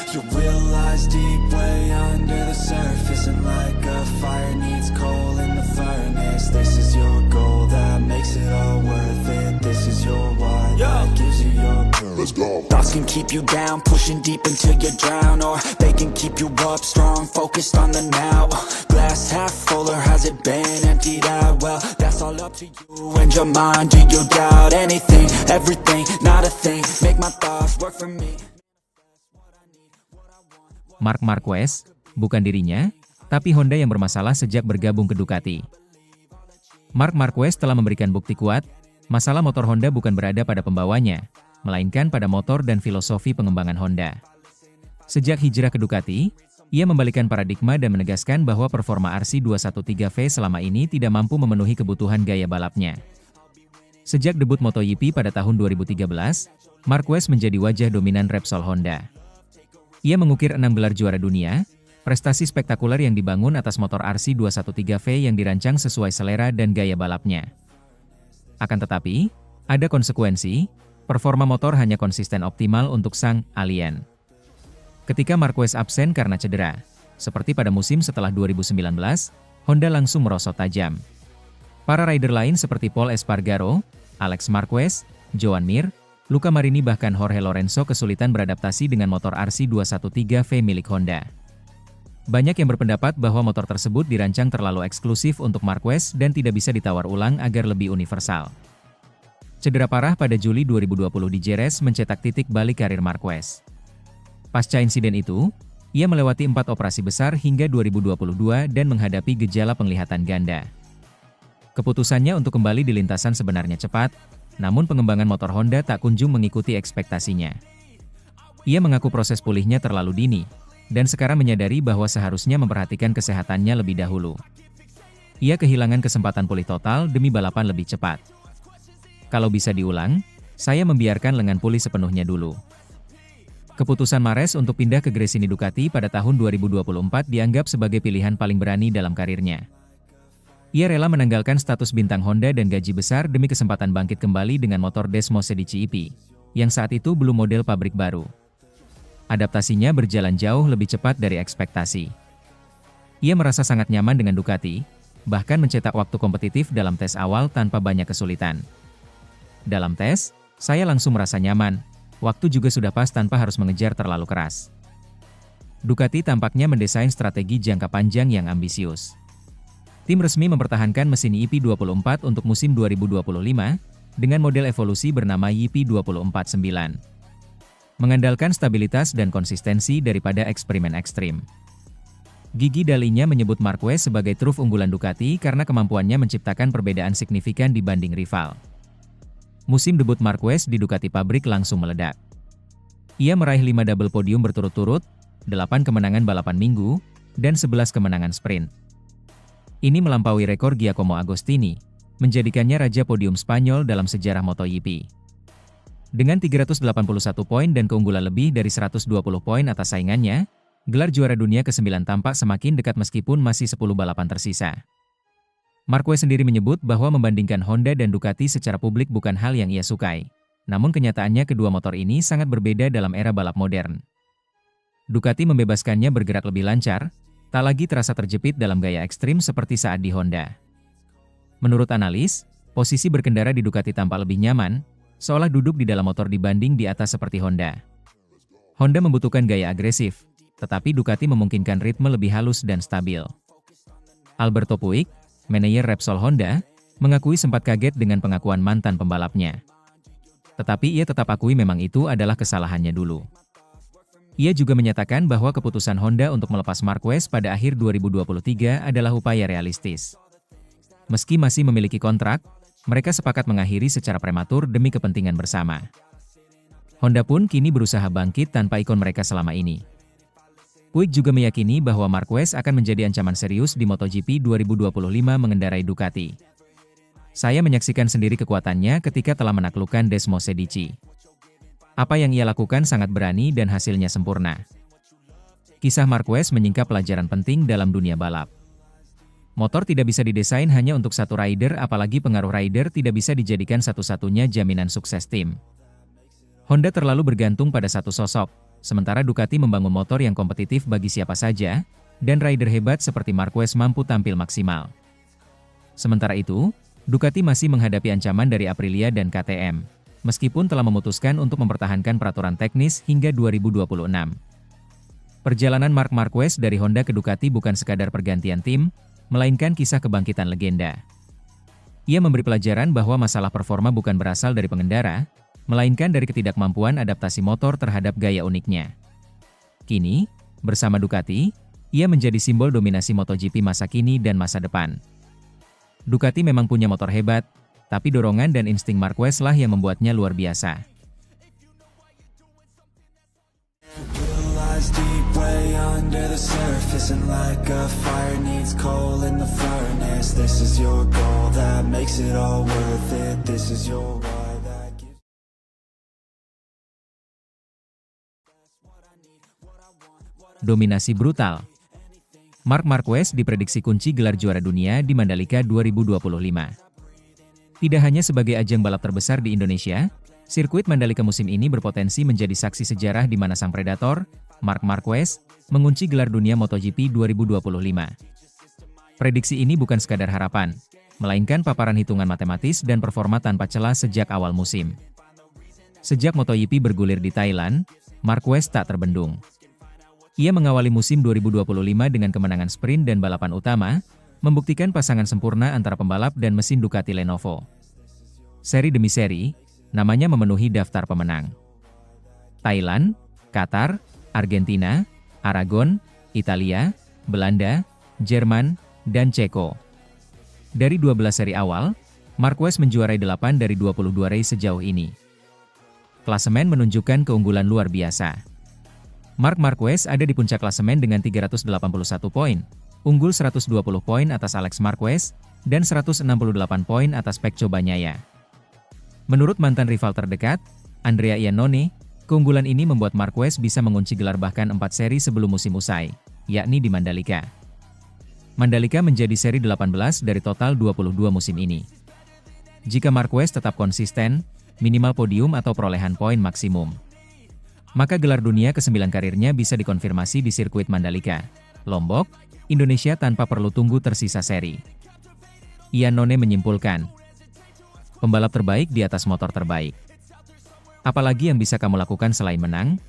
You realize deep way under the surface, and like a fire needs coal in the furnace. This is your goal that makes it all worth it. This is your why that gives you your purpose. Let's go. Thoughts can keep you down, pushing deep until you drown, or they can keep you up strong, focused on the now. Glass half full, or has it been emptied out? Well, that's all up to you and your mind. Do you doubt anything, everything, not a thing? Make my thoughts work for me. Marc Marquez, bukan dirinya, tapi Honda yang bermasalah sejak bergabung ke Ducati. Marc Marquez telah memberikan bukti kuat, masalah motor Honda bukan berada pada pembawanya, melainkan pada motor dan filosofi pengembangan Honda. Sejak hijrah ke Ducati, ia membalikan paradigma dan menegaskan bahwa performa RC213V selama ini tidak mampu memenuhi kebutuhan gaya balapnya. Sejak debut MotoGP pada tahun 2013, Marquez menjadi wajah dominan Repsol Honda. Ia mengukir 6 gelar juara dunia, prestasi spektakuler yang dibangun atas motor RC213V yang dirancang sesuai selera dan gaya balapnya. Akan tetapi, ada konsekuensi, performa motor hanya konsisten optimal untuk sang alien. Ketika Marquez absen karena cedera, seperti pada musim setelah 2019, Honda langsung merosot tajam. Para rider lain seperti Pol Espargaro, Alex Marquez, Joan Mir, Luca Marini bahkan Jorge Lorenzo kesulitan beradaptasi dengan motor RC213V milik Honda. Banyak yang berpendapat bahwa motor tersebut dirancang terlalu eksklusif untuk Marquez dan tidak bisa ditawar ulang agar lebih universal. Cedera parah pada Juli 2020 di Jerez mencetak titik balik karir Marquez. Pasca insiden itu, ia melewati 4 operasi besar hingga 2022 dan menghadapi gejala penglihatan ganda. Keputusannya untuk kembali di lintasan sebenarnya cepat, namun pengembangan motor Honda tak kunjung mengikuti ekspektasinya. Ia mengaku proses pulihnya terlalu dini, dan sekarang menyadari bahwa seharusnya memperhatikan kesehatannya lebih dahulu. Ia kehilangan kesempatan pulih total demi balapan lebih cepat. Kalau bisa diulang, saya membiarkan lengan pulih sepenuhnya dulu. Keputusan Mares untuk pindah ke Gresini Ducati pada tahun 2024 dianggap sebagai pilihan paling berani dalam karirnya. Ia rela menanggalkan status bintang Honda dan gaji besar demi kesempatan bangkit kembali dengan motor Desmosedici EP, yang saat itu belum model pabrik baru. Adaptasinya berjalan jauh lebih cepat dari ekspektasi. Ia merasa sangat nyaman dengan Ducati, bahkan mencetak waktu kompetitif dalam tes awal tanpa banyak kesulitan. Dalam tes, saya langsung merasa nyaman, waktu juga sudah pas tanpa harus mengejar terlalu keras. Ducati tampaknya mendesain strategi jangka panjang yang ambisius. Tim resmi mempertahankan mesin YP24 untuk musim 2025, dengan model evolusi bernama YP249. Mengandalkan stabilitas dan konsistensi daripada eksperimen ekstrim. Gigi Dalinya menyebut Marquez sebagai truf unggulan Ducati karena kemampuannya menciptakan perbedaan signifikan dibanding rival. Musim debut Marquez di Ducati pabrik langsung meledak. Ia meraih 5 double podium berturut-turut, 8 kemenangan balapan minggu, dan 11 kemenangan sprint. Ini melampaui rekor Giacomo Agostini, menjadikannya raja podium Spanyol dalam sejarah MotoGP. Dengan 381 poin dan keunggulan lebih dari 120 poin atas saingannya, gelar juara dunia ke-9 tampak semakin dekat meskipun masih 10 balapan tersisa. Marquez sendiri menyebut bahwa membandingkan Honda dan Ducati secara publik bukan hal yang ia sukai. Namun kenyataannya kedua motor ini sangat berbeda dalam era balap modern. Ducati membebaskannya bergerak lebih lancar, tak lagi terasa terjepit dalam gaya ekstrim seperti saat di Honda. Menurut analis, posisi berkendara di Ducati tampak lebih nyaman, seolah duduk di dalam motor dibanding di atas seperti Honda. Honda membutuhkan gaya agresif, tetapi Ducati memungkinkan ritme lebih halus dan stabil. Alberto Puig, manajer Repsol Honda, mengakui sempat kaget dengan pengakuan mantan pembalapnya. Tetapi ia tetap akui memang itu adalah kesalahannya dulu. Ia juga menyatakan bahwa keputusan Honda untuk melepas Marquez pada akhir 2023 adalah upaya realistis. Meski masih memiliki kontrak, mereka sepakat mengakhiri secara prematur demi kepentingan bersama. Honda pun kini berusaha bangkit tanpa ikon mereka selama ini. Puig juga meyakini bahwa Marquez akan menjadi ancaman serius di MotoGP 2025 mengendarai Ducati. Saya menyaksikan sendiri kekuatannya ketika telah menaklukkan Desmosedici. Apa yang ia lakukan sangat berani dan hasilnya sempurna. Kisah Marquez menyingkap pelajaran penting dalam dunia balap. Motor tidak bisa didesain hanya untuk satu rider, apalagi pengaruh rider tidak bisa dijadikan satu-satunya jaminan sukses tim. Honda terlalu bergantung pada satu sosok, sementara Ducati membangun motor yang kompetitif bagi siapa saja, dan rider hebat seperti Marquez mampu tampil maksimal. Sementara itu, Ducati masih menghadapi ancaman dari Aprilia dan KTM, meskipun telah memutuskan untuk mempertahankan peraturan teknis hingga 2026. Perjalanan Marc Marquez dari Honda ke Ducati bukan sekadar pergantian tim, melainkan kisah kebangkitan legenda. Ia memberi pelajaran bahwa masalah performa bukan berasal dari pengendara, melainkan dari ketidakmampuan adaptasi motor terhadap gaya uniknya. Kini, bersama Ducati, ia menjadi simbol dominasi MotoGP masa kini dan masa depan. Ducati memang punya motor hebat, tapi dorongan dan insting Marquez lah yang membuatnya luar biasa. Deep way under the surface, and like a fire needs coal in the furnace. This is your goal that makes it all worth it. This is your why that gives. Dominasi brutal. Marc Marquez diprediksi kunci gelar juara dunia di Mandalika 2025. Tidak hanya sebagai ajang balap terbesar di Indonesia, sirkuit Mandalika musim ini berpotensi menjadi saksi sejarah di mana sang predator, Marc Marquez, mengunci gelar dunia MotoGP 2025. Prediksi ini bukan sekadar harapan, melainkan paparan hitungan matematis dan performa tanpa celah sejak awal musim. Sejak MotoGP bergulir di Thailand, Marquez tak terbendung. Ia mengawali musim 2025 dengan kemenangan sprint dan balapan utama, membuktikan pasangan sempurna antara pembalap dan mesin Ducati Lenovo. Seri demi seri, namanya memenuhi daftar pemenang. Thailand, Qatar, Argentina, Aragon, Italia, Belanda, Jerman, dan Ceko. Dari 12 seri awal, Marquez menjuarai 8 dari 22 race sejauh ini. Klasemen menunjukkan keunggulan luar biasa. Marc Marquez ada di puncak klasemen dengan 381 poin, unggul 120 poin atas Alex Marquez, dan 168 poin atas Pecco Bagnaia. Menurut mantan rival terdekat, Andrea Iannone, keunggulan ini membuat Marquez bisa mengunci gelar bahkan 4 seri sebelum musim usai, yakni di Mandalika. Mandalika menjadi seri 18 dari total 22 musim ini. Jika Marquez tetap konsisten, minimal podium atau perolehan poin maksimum, maka gelar dunia ke-9 karirnya bisa dikonfirmasi di sirkuit Mandalika, Lombok, Indonesia tanpa perlu tunggu tersisa seri. Iannone menyimpulkan, pembalap terbaik di atas motor terbaik. Apalagi yang bisa kamu lakukan selain menang?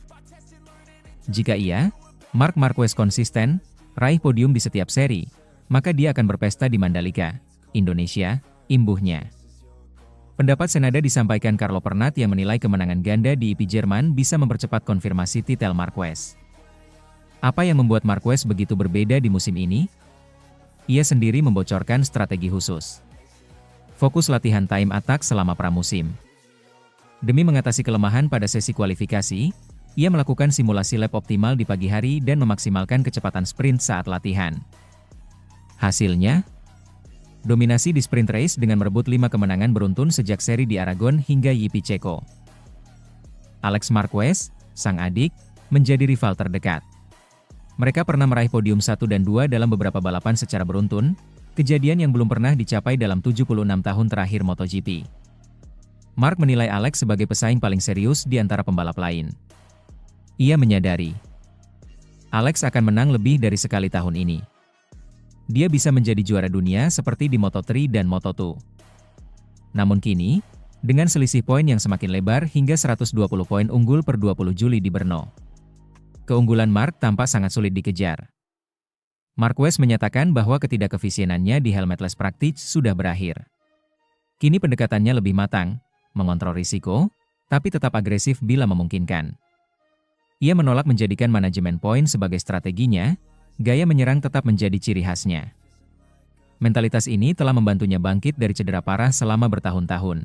Jika iya, Marc Marquez konsisten, raih podium di setiap seri, maka dia akan berpesta di Mandalika, Indonesia, imbuhnya. Pendapat senada disampaikan Carlo Pernat yang menilai kemenangan ganda di IP Jerman bisa mempercepat konfirmasi titel Marquez. Apa yang membuat Marquez begitu berbeda di musim ini? Ia sendiri membocorkan strategi khusus. Fokus latihan time attack selama pramusim. Demi mengatasi kelemahan pada sesi kualifikasi, ia melakukan simulasi lap optimal di pagi hari dan memaksimalkan kecepatan sprint saat latihan. Hasilnya, dominasi di sprint race dengan merebut 5 kemenangan beruntun sejak seri di Aragon hingga YP Ceko. Alex Marquez, sang adik, menjadi rival terdekat. Mereka pernah meraih podium 1 dan 2 dalam beberapa balapan secara beruntun, kejadian yang belum pernah dicapai dalam 76 tahun terakhir MotoGP. Marc menilai Alex sebagai pesaing paling serius di antara pembalap lain. Ia menyadari, Alex akan menang lebih dari sekali tahun ini. Dia bisa menjadi juara dunia seperti di Moto3 dan Moto2. Namun kini, dengan selisih poin yang semakin lebar hingga 120 poin unggul per 20 Juli di Brno, keunggulan Marc tampak sangat sulit dikejar. Marquez menyatakan bahwa ketidakefisienannya di helmetless practice sudah berakhir. Kini pendekatannya lebih matang, mengontrol risiko, tapi tetap agresif bila memungkinkan. Ia menolak menjadikan manajemen poin sebagai strateginya, gaya menyerang tetap menjadi ciri khasnya. Mentalitas ini telah membantunya bangkit dari cedera parah selama bertahun-tahun.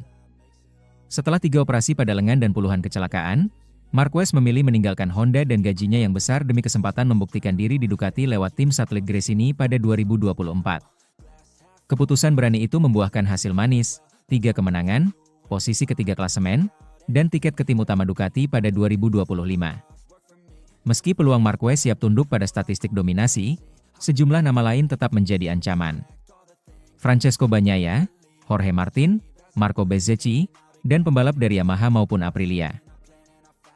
Setelah 3 operasi pada lengan dan puluhan kecelakaan, Marquez memilih meninggalkan Honda dan gajinya yang besar demi kesempatan membuktikan diri di Ducati lewat tim satelit Gresini pada 2024. Keputusan berani itu membuahkan hasil manis, 3 kemenangan, posisi ketiga klasemen, dan tiket ke tim utama Ducati pada 2025. Meski peluang Marquez siap tunduk pada statistik dominasi, sejumlah nama lain tetap menjadi ancaman. Francesco Bagnaia, Jorge Martin, Marco Bezzecchi, dan pembalap dari Yamaha maupun Aprilia.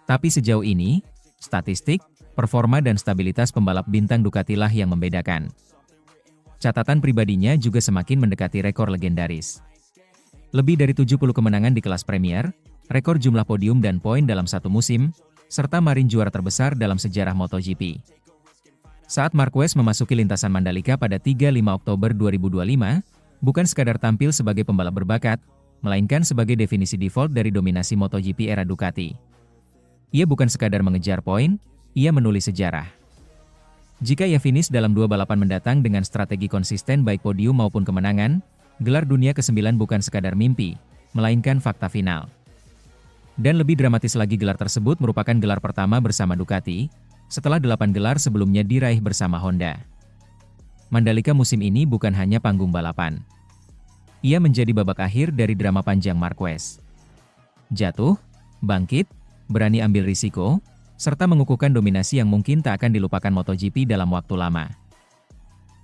Tapi sejauh ini, statistik, performa dan stabilitas pembalap bintang Ducati lah yang membedakan. Catatan pribadinya juga semakin mendekati rekor legendaris. Lebih dari 70 kemenangan di kelas Premier, rekor jumlah podium dan poin dalam satu musim, serta marin juara terbesar dalam sejarah MotoGP. Saat Marquez memasuki lintasan Mandalika pada 3-5 Oktober 2025, bukan sekadar tampil sebagai pembalap berbakat, melainkan sebagai definisi default dari dominasi MotoGP era Ducati. Ia bukan sekadar mengejar poin, ia menulis sejarah. Jika ia finish dalam 2 balapan mendatang dengan strategi konsisten baik podium maupun kemenangan, gelar dunia ke-9 bukan sekadar mimpi, melainkan fakta final. Dan lebih dramatis lagi, gelar tersebut merupakan gelar pertama bersama Ducati, setelah 8 gelar sebelumnya diraih bersama Honda. Mandalika musim ini bukan hanya panggung balapan. Ia menjadi babak akhir dari drama panjang Marquez. Jatuh, bangkit, berani ambil risiko, serta mengukuhkan dominasi yang mungkin tak akan dilupakan MotoGP dalam waktu lama.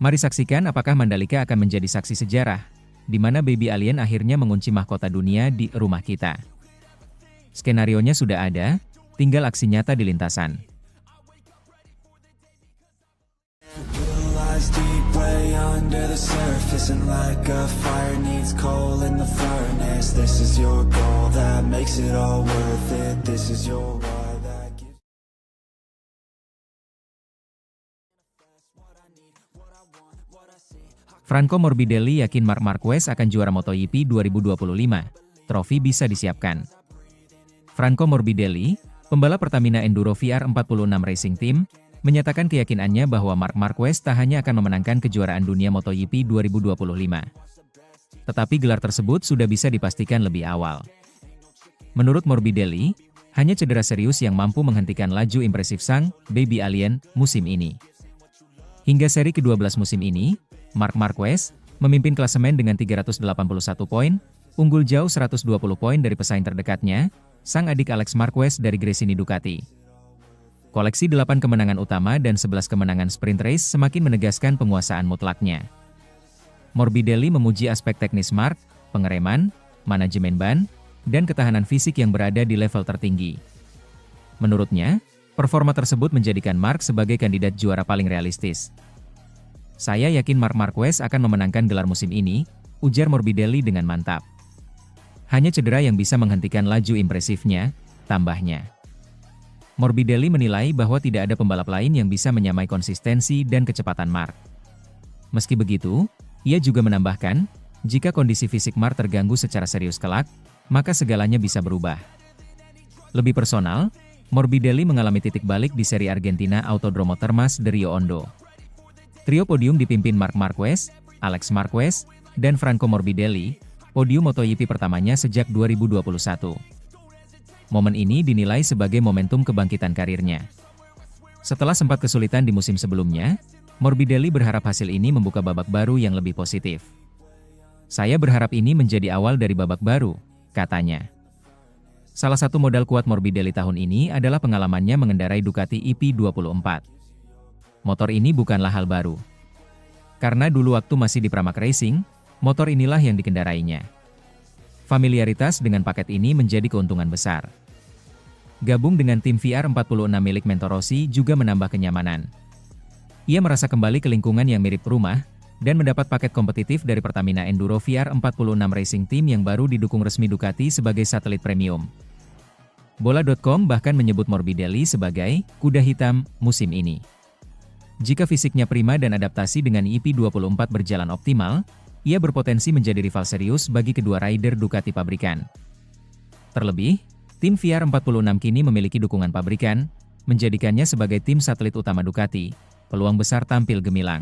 Mari saksikan apakah Mandalika akan menjadi saksi sejarah, di mana Baby Alien akhirnya mengunci mahkota dunia di rumah kita. Skenarionya sudah ada, tinggal aksi nyata di lintasan. Deep way under the surface, and like a fire needs coal in the furnace. This is your goal that makes it all worth it. This is your why that gives. Franco Morbidelli yakin Marc Marquez akan juara MotoGP 2025. Trofi bisa disiapkan. Franco Morbidelli, pembalap Pertamina Enduro VR46 Racing Team, menyatakan keyakinannya bahwa Marc Marquez tak hanya akan memenangkan kejuaraan dunia MotoGP 2025. Tetapi gelar tersebut sudah bisa dipastikan lebih awal. Menurut Morbidelli, hanya cedera serius yang mampu menghentikan laju impresif sang Baby Alien musim ini. Hingga seri ke-12 musim ini, Marc Marquez memimpin klasemen dengan 381 poin, unggul jauh 120 poin dari pesaing terdekatnya, sang adik Alex Marquez dari Gresini Ducati. Koleksi 8 kemenangan utama dan 11 kemenangan sprint race semakin menegaskan penguasaan mutlaknya. Morbidelli memuji aspek teknis Marc, pengereman, manajemen ban, dan ketahanan fisik yang berada di level tertinggi. Menurutnya, performa tersebut menjadikan Marc sebagai kandidat juara paling realistis. Saya yakin Marc Marquez akan memenangkan gelar musim ini, ujar Morbidelli dengan mantap. Hanya cedera yang bisa menghentikan laju impresifnya, tambahnya. Morbidelli menilai bahwa tidak ada pembalap lain yang bisa menyamai konsistensi dan kecepatan Marc. Meski begitu, ia juga menambahkan, jika kondisi fisik Marc terganggu secara serius kelak, maka segalanya bisa berubah. Lebih personal, Morbidelli mengalami titik balik di seri Argentina Autodromo Termas de Rio Hondo. Trio podium dipimpin Marc Marquez, Alex Marquez, dan Franco Morbidelli, podium MotoGP pertamanya sejak 2021. Momen ini dinilai sebagai momentum kebangkitan karirnya. Setelah sempat kesulitan di musim sebelumnya, Morbidelli berharap hasil ini membuka babak baru yang lebih positif. Saya berharap ini menjadi awal dari babak baru, katanya. Salah satu modal kuat Morbidelli tahun ini adalah pengalamannya mengendarai Ducati EP24. Motor ini bukanlah hal baru. Karena dulu waktu masih di Pramac Racing, motor inilah yang dikendarainya. Familiaritas dengan paket ini menjadi keuntungan besar. Gabung dengan tim VR46 milik Mentor Rossi juga menambah kenyamanan. Ia merasa kembali ke lingkungan yang mirip rumah, dan mendapat paket kompetitif dari Pertamina Enduro VR46 Racing Team yang baru didukung resmi Ducati sebagai satelit premium. Bola.com bahkan menyebut Morbidelli sebagai kuda hitam musim ini. Jika fisiknya prima dan adaptasi dengan EP24 berjalan optimal, ia berpotensi menjadi rival serius bagi kedua rider Ducati pabrikan. Terlebih, tim VR46 kini memiliki dukungan pabrikan, menjadikannya sebagai tim satelit utama Ducati, peluang besar tampil gemilang.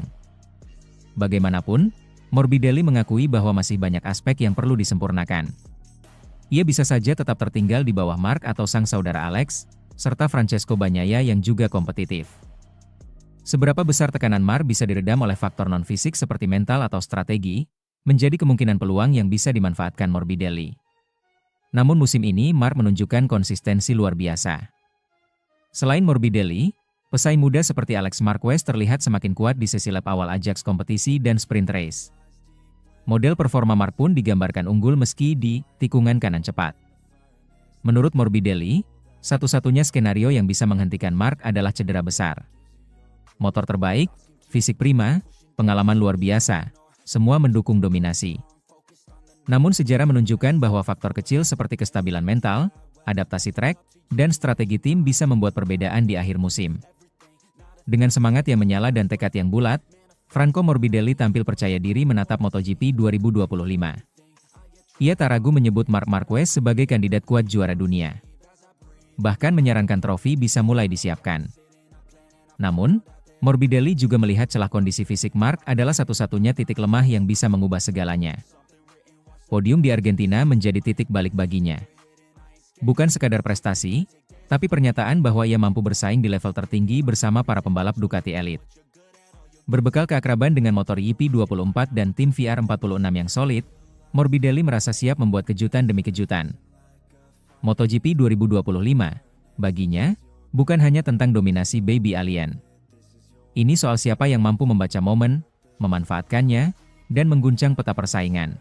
Bagaimanapun, Morbidelli mengakui bahwa masih banyak aspek yang perlu disempurnakan. Ia bisa saja tetap tertinggal di bawah Marc atau sang saudara Alex, serta Francesco Bagnaia yang juga kompetitif. Seberapa besar tekanan Marc bisa diredam oleh faktor non-fisik seperti mental atau strategi, menjadi kemungkinan peluang yang bisa dimanfaatkan Morbidelli. Namun musim ini Marc menunjukkan konsistensi luar biasa. Selain Morbidelli, pesaing muda seperti Alex Marquez terlihat semakin kuat di sesi lap awal Ajax kompetisi dan sprint race. Model performa Marc pun digambarkan unggul meski di tikungan kanan cepat. Menurut Morbidelli, Satu-satunya skenario yang bisa menghentikan Mark adalah cedera besar. Motor terbaik, fisik prima, pengalaman luar biasa, semua mendukung dominasi. Namun sejarah menunjukkan bahwa faktor kecil seperti kestabilan mental, adaptasi trek, dan strategi tim bisa membuat perbedaan di akhir musim. Dengan semangat yang menyala dan tekad yang bulat, Franco Morbidelli tampil percaya diri menatap MotoGP 2025. Ia tak ragu menyebut Marc Marquez sebagai kandidat kuat juara dunia. Bahkan menyarankan trofi bisa mulai disiapkan. Namun, Morbidelli juga melihat celah kondisi fisik Marc adalah satu-satunya titik lemah yang bisa mengubah segalanya. Podium di Argentina menjadi titik balik baginya. Bukan sekadar prestasi, tapi pernyataan bahwa ia mampu bersaing di level tertinggi bersama para pembalap Ducati elit. Berbekal keakraban dengan motor YP24 dan tim VR46 yang solid, Morbidelli merasa siap membuat kejutan demi kejutan. MotoGP 2025, baginya, bukan hanya tentang dominasi baby alien. Ini soal siapa yang mampu membaca momen, memanfaatkannya, dan mengguncang peta persaingan.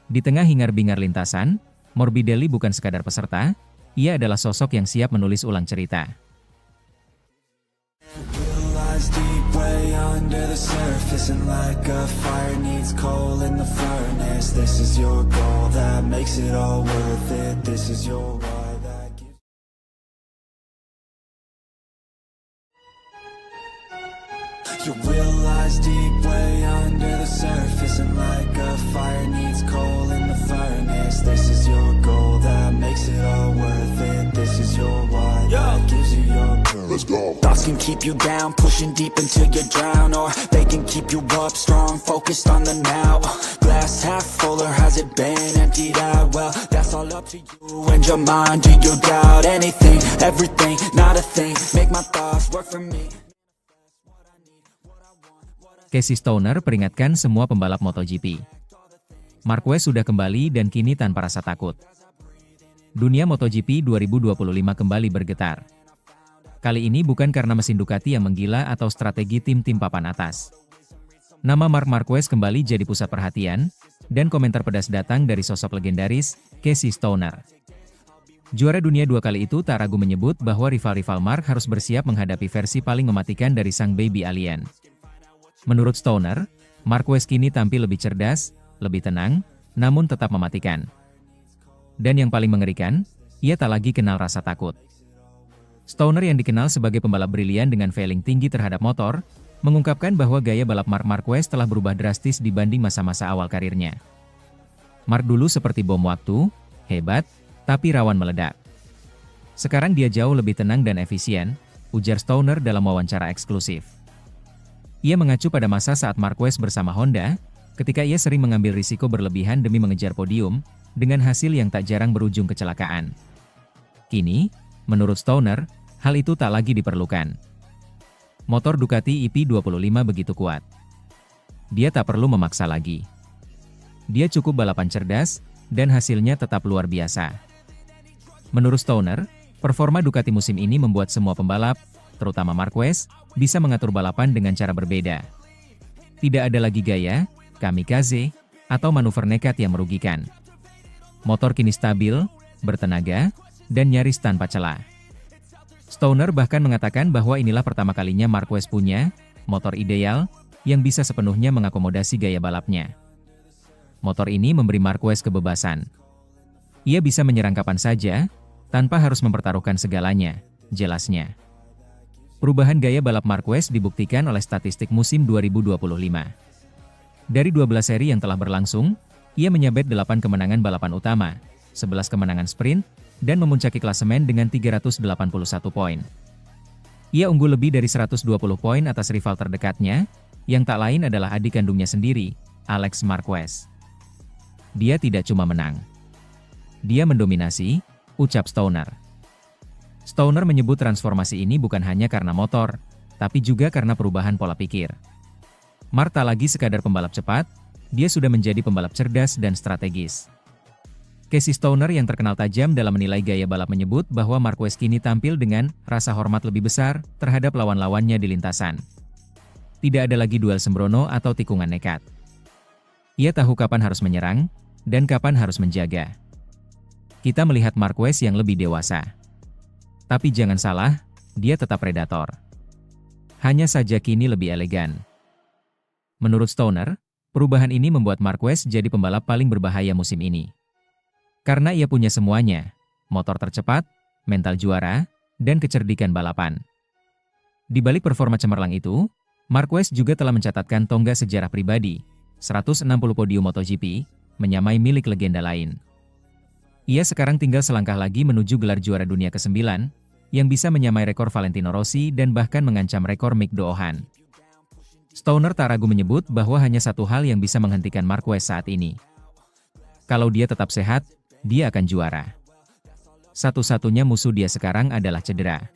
Di tengah hingar-bingar lintasan, Morbidelli bukan sekadar peserta, ia adalah sosok yang siap menulis ulang cerita. Deep way under the surface, and like a fire needs coal in the furnace. This is your goal that makes it all worth it. This is your why that gives. Your will lies deep way under the surface, and like a fire needs coal in the furnace. This is your goal that makes it all worth it. This is your why that gives you your. Let's go. Thoughts can keep you down, pushing deep until you drown, or they can keep you up strong, focused on the now. Glass half full, or has it been emptied out? Well, that's all up to you and your mind. Do you doubt anything, everything, not a thing? Make my thoughts work for me. Casey Stoner peringatkan semua pembalap MotoGP. Marquez sudah kembali dan kini tanpa rasa takut. Dunia MotoGP 2025 kembali bergetar. Kali ini bukan karena mesin Ducati yang menggila atau strategi tim-tim papan atas. Nama Marc Marquez kembali jadi pusat perhatian, dan komentar pedas datang dari sosok legendaris, Casey Stoner. Juara dunia 2 kali itu tak ragu menyebut bahwa rival-rival Marc harus bersiap menghadapi versi paling mematikan dari sang baby alien. Menurut Stoner, Marquez kini tampil lebih cerdas, lebih tenang, namun tetap mematikan. Dan yang paling mengerikan, ia tak lagi kenal rasa takut. Stoner yang dikenal sebagai pembalap brilian dengan feeling tinggi terhadap motor, mengungkapkan bahwa gaya balap Marc Marquez telah berubah drastis dibanding masa-masa awal karirnya. Marc dulu seperti bom waktu, hebat, tapi rawan meledak. Sekarang dia jauh lebih tenang dan efisien, ujar Stoner dalam wawancara eksklusif. Ia mengacu pada masa saat Marquez bersama Honda, ketika ia sering mengambil risiko berlebihan demi mengejar podium, dengan hasil yang tak jarang berujung kecelakaan. Kini, menurut Stoner, hal itu tak lagi diperlukan. Motor Ducati YP25 begitu kuat. Dia tak perlu memaksa lagi. Dia cukup balapan cerdas, dan hasilnya tetap luar biasa. Menurut Stoner, performa Ducati musim ini membuat semua pembalap, terutama Marquez, bisa mengatur balapan dengan cara berbeda. Tidak ada lagi gaya, kamikaze, atau manuver nekat yang merugikan. Motor kini stabil, bertenaga, dan nyaris tanpa celah. Stoner bahkan mengatakan bahwa inilah pertama kalinya Marquez punya motor ideal yang bisa sepenuhnya mengakomodasi gaya balapnya. Motor ini memberi Marquez kebebasan. Ia bisa menyerang kapan saja, tanpa harus mempertaruhkan segalanya, jelasnya. Perubahan gaya balap Marquez dibuktikan oleh statistik musim 2025. Dari 12 seri yang telah berlangsung, ia menyabet 8 kemenangan balapan utama, 11 kemenangan sprint, dan memuncaki klasemen dengan 381 poin. Ia unggul lebih dari 120 poin atas rival terdekatnya, yang tak lain adalah adik kandungnya sendiri, Alex Marquez. Dia tidak cuma menang. Dia mendominasi, ucap Stoner. Stoner menyebut transformasi ini bukan hanya karena motor, tapi juga karena perubahan pola pikir. Marc tak lagi sekadar pembalap cepat, dia sudah menjadi pembalap cerdas dan strategis. Casey Stoner yang terkenal tajam dalam menilai gaya balap menyebut bahwa Marquez kini tampil dengan rasa hormat lebih besar terhadap lawan-lawannya di lintasan. Tidak ada lagi duel sembrono atau tikungan nekat. Ia tahu kapan harus menyerang, dan kapan harus menjaga. Kita melihat Marquez yang lebih dewasa. Tapi jangan salah, dia tetap predator. Hanya saja kini lebih elegan. Menurut Stoner, perubahan ini membuat Marquez jadi pembalap paling berbahaya musim ini. Karena ia punya semuanya, motor tercepat, mental juara, dan kecerdikan balapan. Di balik performa cemerlang itu, Marquez juga telah mencatatkan tonggak sejarah pribadi, 160 podium MotoGP, menyamai milik legenda lain. Ia sekarang tinggal selangkah lagi menuju gelar juara dunia ke-9, yang bisa menyamai rekor Valentino Rossi dan bahkan mengancam rekor Mick Doohan. Stoner tak ragu menyebut bahwa hanya satu hal yang bisa menghentikan Marquez saat ini. Kalau dia tetap sehat, dia akan juara. Satu-satunya musuh dia sekarang adalah cedera.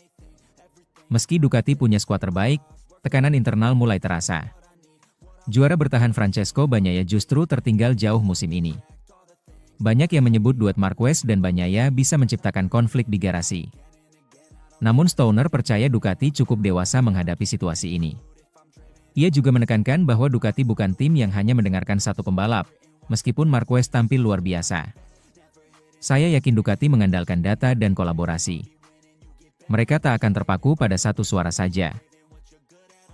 Meski Ducati punya skuad terbaik, tekanan internal mulai terasa. Juara bertahan Francesco Bagnaia justru tertinggal jauh musim ini. Banyak yang menyebut duet Marquez dan Bagnaia bisa menciptakan konflik di garasi. Namun Stoner percaya Ducati cukup dewasa menghadapi situasi ini. Ia juga menekankan bahwa Ducati bukan tim yang hanya mendengarkan satu pembalap, meskipun Marquez tampil luar biasa. Saya yakin Ducati mengandalkan data dan kolaborasi. Mereka tak akan terpaku pada satu suara saja.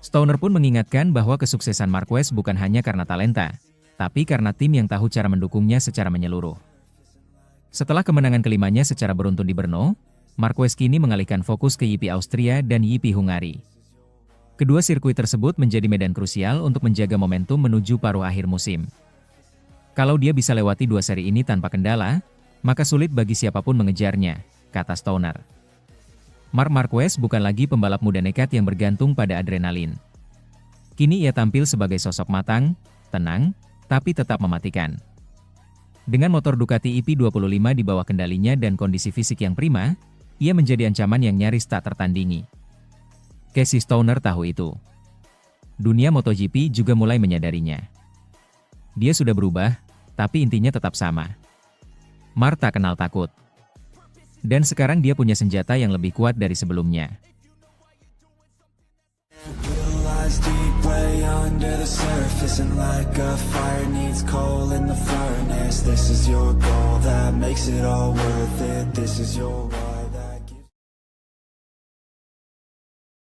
Stoner pun mengingatkan bahwa kesuksesan Marquez bukan hanya karena talenta, tapi karena tim yang tahu cara mendukungnya secara menyeluruh. Setelah kemenangan kelimanya secara beruntun di Brno, Marquez kini mengalihkan fokus ke GP Austria dan GP Hungari. Kedua sirkuit tersebut menjadi medan krusial untuk menjaga momentum menuju paruh akhir musim. Kalau dia bisa lewati dua seri ini tanpa kendala, maka sulit bagi siapapun mengejarnya, kata Stoner. Marc Marquez bukan lagi pembalap muda nekat yang bergantung pada adrenalin. Kini ia tampil sebagai sosok matang, tenang, tapi tetap mematikan. Dengan motor Ducati EP25 di bawah kendalinya dan kondisi fisik yang prima, ia menjadi ancaman yang nyaris tak tertandingi. Casey Stoner tahu itu. Dunia MotoGP juga mulai menyadarinya. Dia sudah berubah, tapi intinya tetap sama. Marc tak kenal takut. Dan sekarang dia punya senjata yang lebih kuat dari sebelumnya. Deep way under the surface, and like a fire needs coal in the furnace. This is your goal that makes it all worth it. This is your